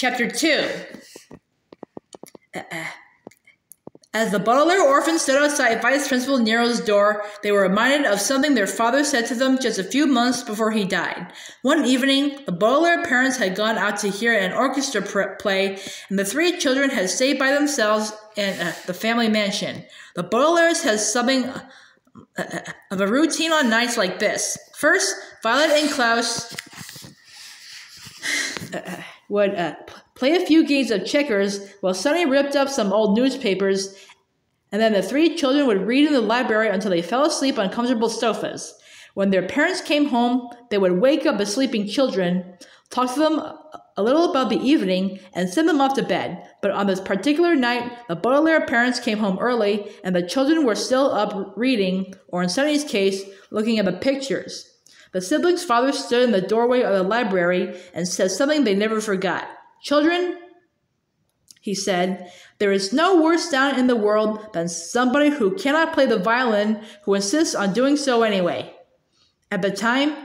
Chapter 2. As the Baudelaire orphans stood outside Vice Principal Nero's door, they were reminded of something their father said to them just a few months before he died. One evening, the Baudelaire parents had gone out to hear an orchestra play, and the three children had stayed by themselves in the family mansion. The Baudelaires had something of a routine on nights like this. First, Violet and Klaus would play a few games of checkers while Sunny ripped up some old newspapers, and then the three children would read in the library until they fell asleep on comfortable sofas. When their parents came home, they would wake up the sleeping children, talk to them a little about the evening, and send them off to bed. But on this particular night, the Baudelaire parents came home early, and the children were still up reading, or in Sunny's case, looking at the pictures. The siblings' father stood in the doorway of the library and said something they never forgot. "Children," he said, "there is no worse down in the world than somebody who cannot play the violin, who insists on doing so anyway." At the time,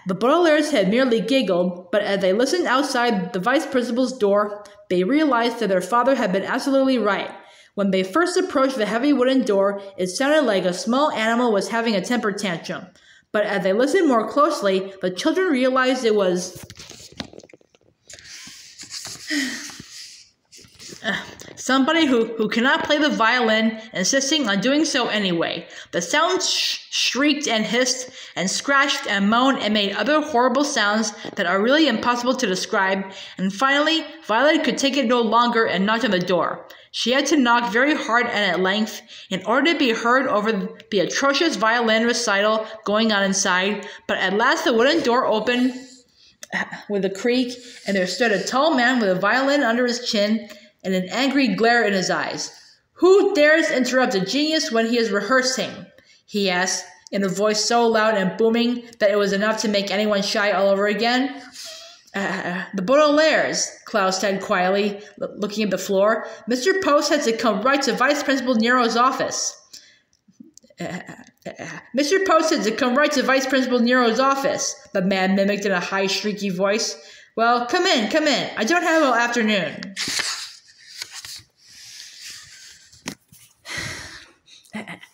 the Baudelaires had merely giggled, but as they listened outside the vice principal's door, they realized that their father had been absolutely right. When they first approached the heavy wooden door, it sounded like a small animal was having a temper tantrum. But as they listened more closely, the children realized it was somebody who cannot play the violin, insisting on doing so anyway. The sound shrieked and hissed and scratched and moaned and made other horrible sounds that are really impossible to describe. And finally, Violet could take it no longer and knocked on the door. She had to knock very hard and at length in order to be heard over the atrocious violin recital going on inside. But at last the wooden door opened with a creak, and there stood a tall man with a violin under his chin and an angry glare in his eyes. "Who dares interrupt a genius when he is rehearsing?" he asked, in a voice so loud and booming that it was enough to make anyone shy all over again. "The Baudelaires," Klaus said quietly, looking at the floor. "Mr. Post had to come right to Vice Principal Nero's office." "Mr. Post had to come right to Vice Principal Nero's office," the man mimicked in a high, shrieky voice. "Well, come in, come in. I don't have all afternoon."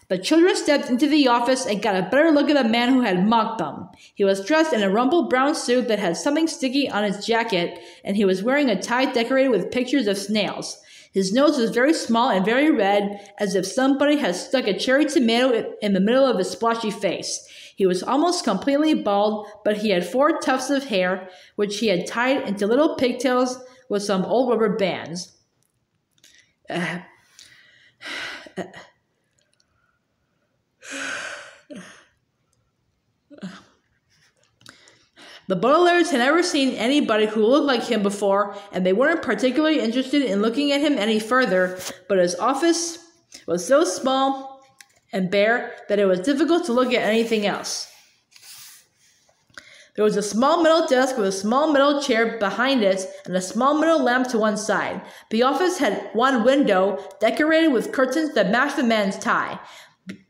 The children stepped into the office and got a better look at the man who had mocked them. He was dressed in a rumpled brown suit that had something sticky on his jacket, and he was wearing a tie decorated with pictures of snails. His nose was very small and very red, as if somebody had stuck a cherry tomato in the middle of his splotchy face. He was almost completely bald, but he had 4 tufts of hair, which he had tied into little pigtails with some old rubber bands. The Baudelaires had never seen anybody who looked like him before, and they weren't particularly interested in looking at him any further, but his office was so small and bare that it was difficult to look at anything else. There was a small metal desk with a small metal chair behind it and a small metal lamp to one side. The office had one window decorated with curtains that matched the man's tie.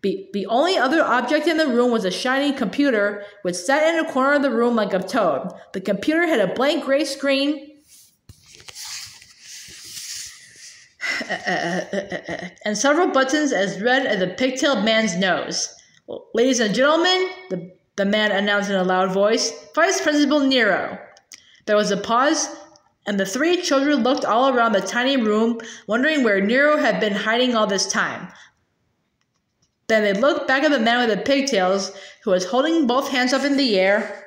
The only other object in the room was a shiny computer, which sat in a corner of the room like a toad. The computer had a blank gray screen and several buttons as red as a pigtailed man's nose. "Ladies and gentlemen," the man announced in a loud voice, "Vice Principal Nero." There was a pause, and the 3 children looked all around the tiny room, wondering where Nero had been hiding all this time. Then they looked back at the man with the pigtails, who was holding both hands up in the air,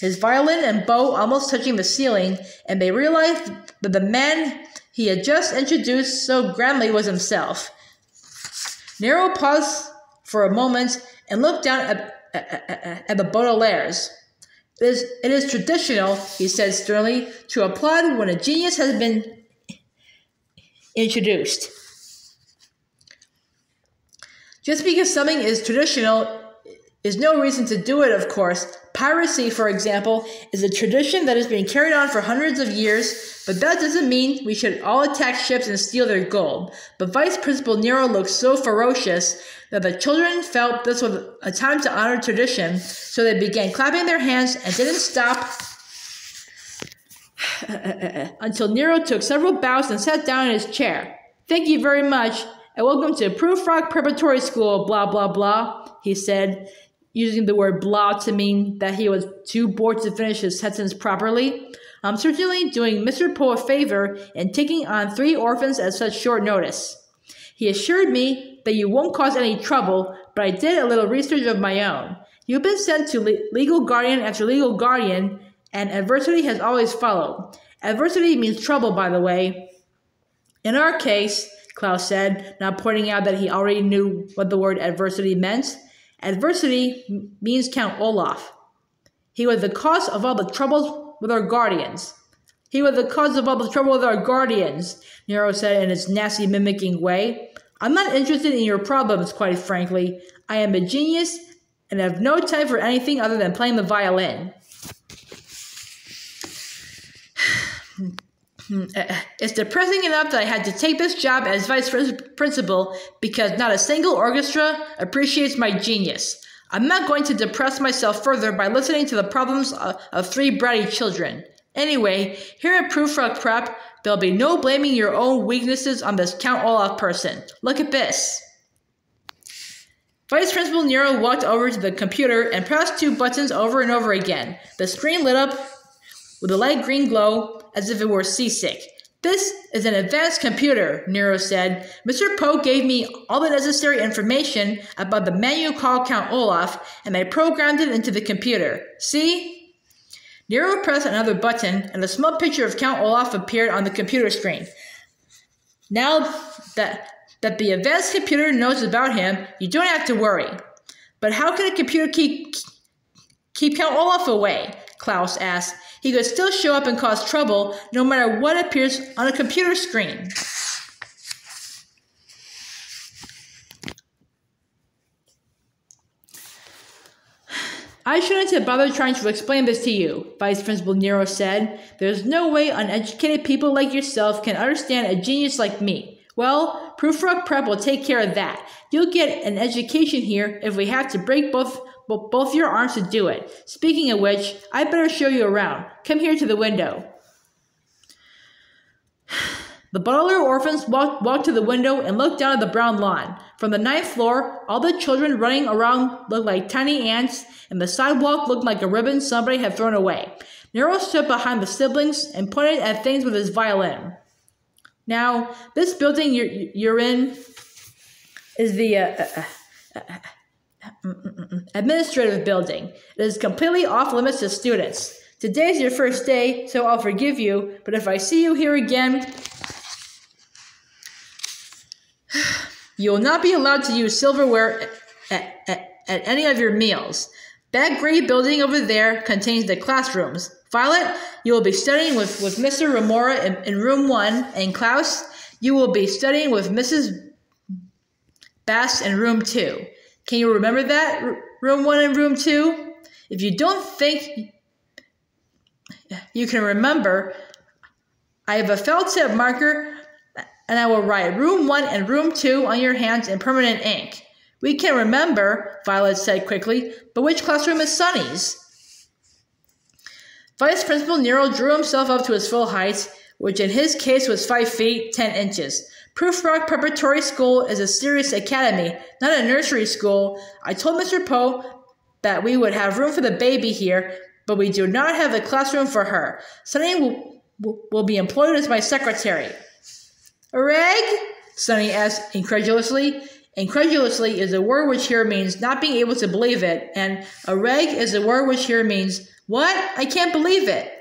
his violin and bow almost touching the ceiling, and they realized that the man he had just introduced so grandly was himself. Nero paused for a moment and looked down at the Baudelaires. It is traditional," he said sternly, "to applaud when a genius has been introduced. Just because something is traditional is no reason to do it, of course. Piracy, for example, is a tradition that has been carried on for hundreds of years, but that doesn't mean we should all attack ships and steal their gold." But Vice Principal Nero looked so ferocious that the children felt this was a time to honor tradition, so they began clapping their hands and didn't stop until Nero took several bows and sat down in his chair. "Thank you very much, and welcome to Proof Rock Preparatory School, blah, blah, blah," he said, using the word blah to mean that he was too bored to finish his sentence properly. "I'm certainly doing Mr. Poe a favor in taking on 3 orphans at such short notice. He assured me that you won't cause any trouble, but I did a little research of my own. You've been sent to legal guardian after legal guardian, and adversity has always followed." Adversity means trouble, by the way. "In our case," Klaus said, not pointing out that he already knew what the word adversity meant, "adversity means Count Olaf. He was the cause of all the troubles with our guardians." "He was the cause of all the trouble with our guardians," Nero said in his nasty mimicking way. "I'm not interested in your problems, quite frankly. I am a genius and have no time for anything other than playing the violin." "It's depressing enough that I had to take this job as vice principal because not a single orchestra appreciates my genius. I'm not going to depress myself further by listening to the problems of 3 bratty children. Anyway, here at Proof Rock Prep, there'll be no blaming your own weaknesses on this Count Olaf person. Look at this." Vice Principal Nero walked over to the computer and pressed 2 buttons over and over again. The screen lit up with a light green glow, as if it were seasick. "This is an advanced computer," Nero said. "Mr. Poe gave me all the necessary information about the man you call Count Olaf, and I programmed it into the computer. See?" Nero pressed another button, and a small picture of Count Olaf appeared on the computer screen. "Now that the advanced computer knows about him, you don't have to worry." "But how can a computer keep Count Olaf away?" Klaus asked. "He could still show up and cause trouble no matter what appears on a computer screen." "I shouldn't have bothered trying to explain this to you," Vice Principal Nero said. "There's no way uneducated people like yourself can understand a genius like me. Well, Proof Rock Prep will take care of that. You'll get an education here if we have to break both your arms to do it. Speaking of which, I better show you around. Come here to the window." The Baudelaire orphans walked to the window and looked down at the brown lawn. From the 9th floor, all the children running around looked like tiny ants, and the sidewalk looked like a ribbon somebody had thrown away. Nero stood behind the siblings and pointed at things with his violin. "Now, this building you're in is the administrative building. It is completely off limits to students. Today's your first day, so I'll forgive you, but if I see you here again, you will not be allowed to use silverware at any of your meals. That gray building over there contains the classrooms. Violet, you will be studying with Mr. Remora in room 1, and Klaus, you will be studying with Mrs. Bass in room 2. Can you remember that, room 1 and room 2? If you don't think you can remember, I have a felt tip marker, and I will write room 1 and room 2 on your hands in permanent ink." "We can remember," Violet said quickly, "but which classroom is Sunny's?" Vice Principal Nero drew himself up to his full height, which in his case was 5 feet, 10 inches. "Proof Rock Preparatory School is a serious academy, not a nursery school. I told Mr. Poe that we would have room for the baby here, but we do not have a classroom for her. Sunny will be employed as my secretary." "A reg?" Sunny asked incredulously. Incredulously is a word which here means not being able to believe it, and a reg is a word which here means, "What? I can't believe it."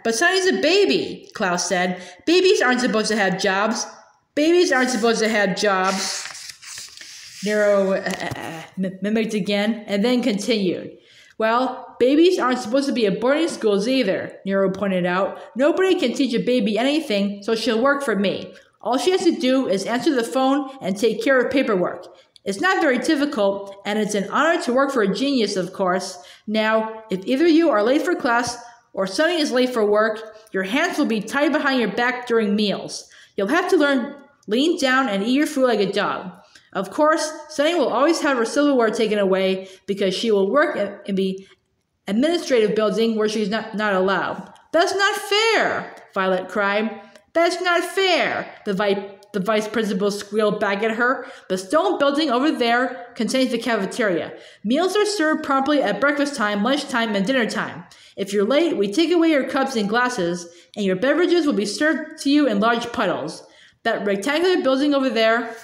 But Sunny's a baby," Klaus said. "Babies aren't supposed to have jobs. Babies aren't supposed to have jobs." Nero mimicked again, and then continued. "Well, babies aren't supposed to be at boarding schools either," Nero pointed out. "Nobody can teach a baby anything, so she'll work for me. All she has to do is answer the phone and take care of paperwork. It's not very difficult, and it's an honor to work for a genius, of course. Now, if either you are late for class or Sunny is late for work, your hands will be tied behind your back during meals. You'll have to lean down and eat your food like a dog. Of course, Sunny will always have her silverware taken away because she will work in the administrative building where she's not allowed. That's not fair, Violet cried. That's not fair, the vice principal squealed back at her. The stone building over there contains the cafeteria. Meals are served promptly at breakfast time, lunchtime, and dinner time. If you're late, we take away your cups and glasses, and your beverages will be served to you in large puddles. That rectangular building over there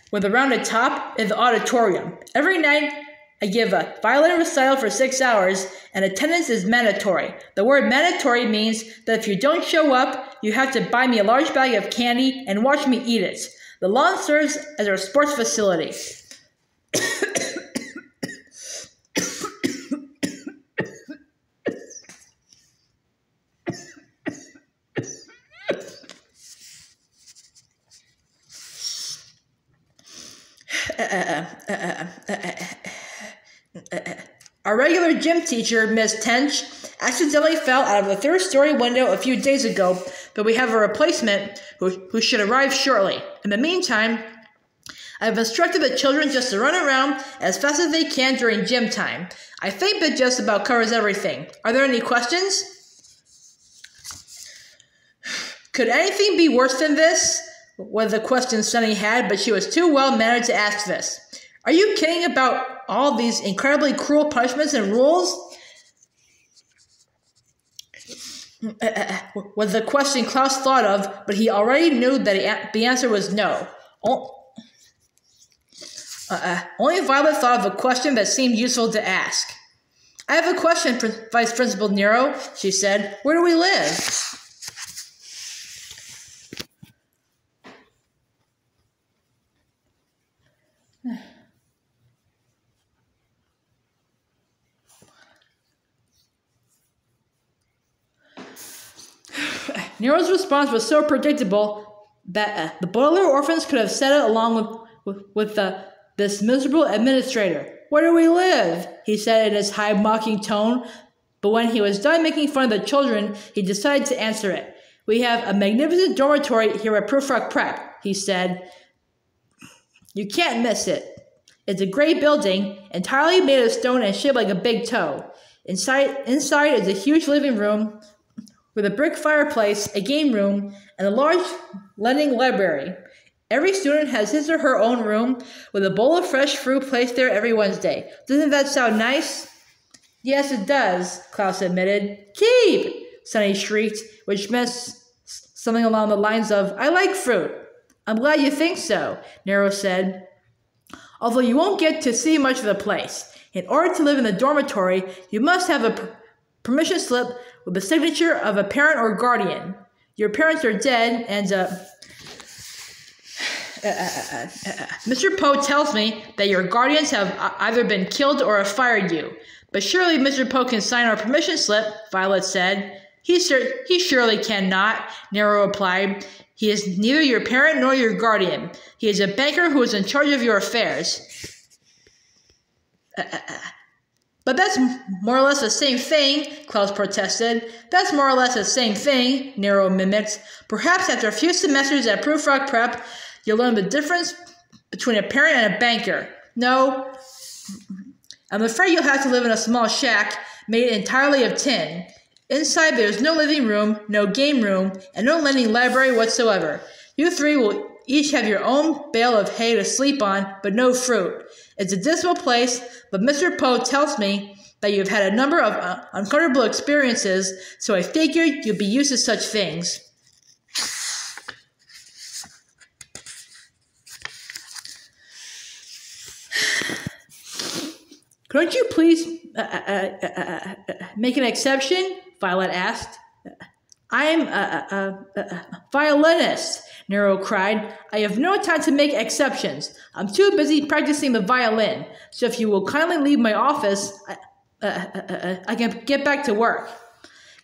with a rounded top is the auditorium. Every night, I give a violin recital for 6 hours, and attendance is mandatory. The word mandatory means that if you don't show up, you have to buy me a large bag of candy and watch me eat it. The lawn serves as our sports facility. Our regular gym teacher, Miss Tench, accidentally fell out of the third-story window a few days ago, but we have a replacement who should arrive shortly. In the meantime, I've instructed the children just to run around as fast as they can during gym time. I think that just about covers everything. Are there any questions? Could anything be worse than this? Was the question Sunny had, but she was too well-mannered to ask this. Are you kidding about all these incredibly cruel punishments and rules? Was the question Klaus thought of, but he already knew that the answer was no. Only Violet thought of a question that seemed useful to ask. I have a question, Vice Principal Nero, she said. Where do we live? Nero's response was so predictable that the Baudelaire orphans could have said it along with this miserable administrator. Where do we live? He said in his high, mocking tone. But when he was done making fun of the children, he decided to answer it. We have a magnificent dormitory here at Prufrock Prep, he said. You can't miss it. It's a great building, entirely made of stone and shaped like a big toe. Inside is a huge living room with a brick fireplace, a game room, and a large lending library. Every student has his or her own room with a bowl of fresh fruit placed there every Wednesday. Doesn't that sound nice? Yes, it does, Klaus admitted. Keep! Sunny shrieked, which meant something along the lines of, I like fruit. I'm glad you think so, Nero said. Although you won't get to see much of the place. In order to live in the dormitory, you must have a permission slip with the signature of a parent or guardian. Your parents are dead, and Mr. Poe tells me that your guardians have either been killed or have fired you. But surely Mr. Poe can sign our permission slip, Violet said. He surely cannot, Nero replied. He is neither your parent nor your guardian. He is a banker who is in charge of your affairs. But that's more or less the same thing, Klaus protested. That's more or less the same thing, Nero mimicked. Perhaps after a few semesters at Prufrock Prep, you'll learn the difference between a parent and a banker. No, I'm afraid you'll have to live in a small shack made entirely of tin. Inside there's no living room, no game room, and no lending library whatsoever. You three will each have your own bale of hay to sleep on, but no fruit. It's a dismal place, but Mr. Poe tells me that you've had a number of uncomfortable experiences, so I figured you'd be used to such things. Couldn't you please make an exception? Violet asked. I'm a violinist, Nero cried. I have no time to make exceptions. I'm too busy practicing the violin. So if you will kindly leave my office, I can get back to work.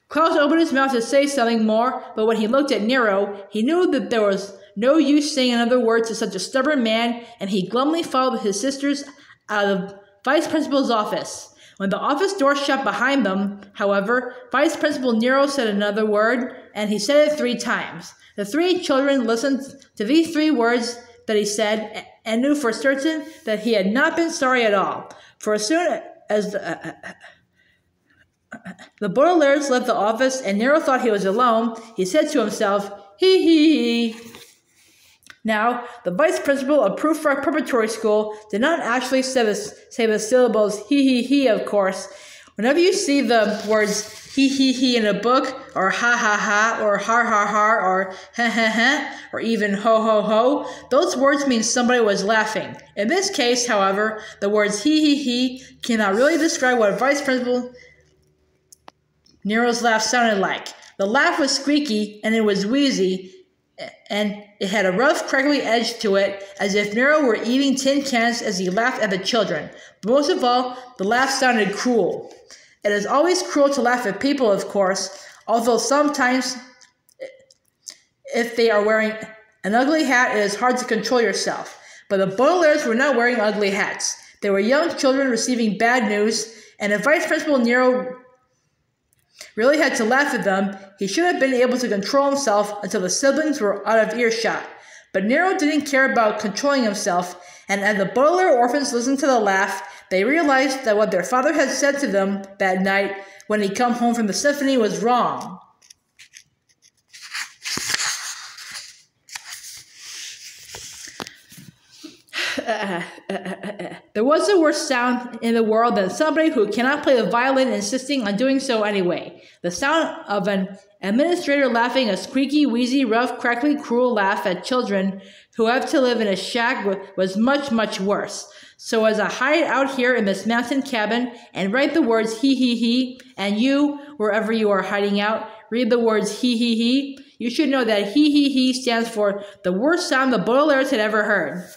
Klaus opened his mouth to say something more, but when he looked at Nero, he knew that there was no use saying another word to such a stubborn man, and he glumly followed his sisters out of the vice principal's office. When the office door shut behind them, however, Vice Principal Nero said another word, and he said it 3 times. The 3 children listened to these 3 words that he said and knew for certain that he had not been sorry at all. For as soon as The Baudelaires left the office, and Nero thought he was alone. He said to himself, hee hee hee. Now, the vice principal of Proof Preparatory School did not actually say the syllables he he he, of course. Whenever you see the words he he he in a book, or ha ha ha, or har har har, or heh heh heh, or even ho ho ho, those words mean somebody was laughing. In this case, however, the words he he he cannot really describe what Vice Principal Nero's laugh sounded like. The laugh was squeaky, and it was wheezy, and it had a rough, crackly edge to it, as if Nero were eating tin cans as he laughed at the children. But most of all, the laugh sounded cruel. It is always cruel to laugh at people, of course, although sometimes, if they are wearing an ugly hat, it is hard to control yourself. But the Baudelaires were not wearing ugly hats. They were young children receiving bad news, and if Vice Principal Nero really had to laugh at them, he should have been able to control himself until the siblings were out of earshot. But Nero didn't care about controlling himself, and as the Baudelaire orphans listened to the laugh, they realized that what their father had said to them that night when he come home from the symphony was wrong. There was a worse sound in the world than somebody who cannot play the violin insisting on doing so anyway. The sound of an administrator laughing a squeaky, wheezy, rough, crackly, cruel laugh at children who have to live in a shack was much, much worse. So as I hide out here in this mountain cabin and write the words he he he, and you, wherever you are hiding out, read the words he he he, you should know that he he he stands for the worst sound the Baudelaires had ever heard.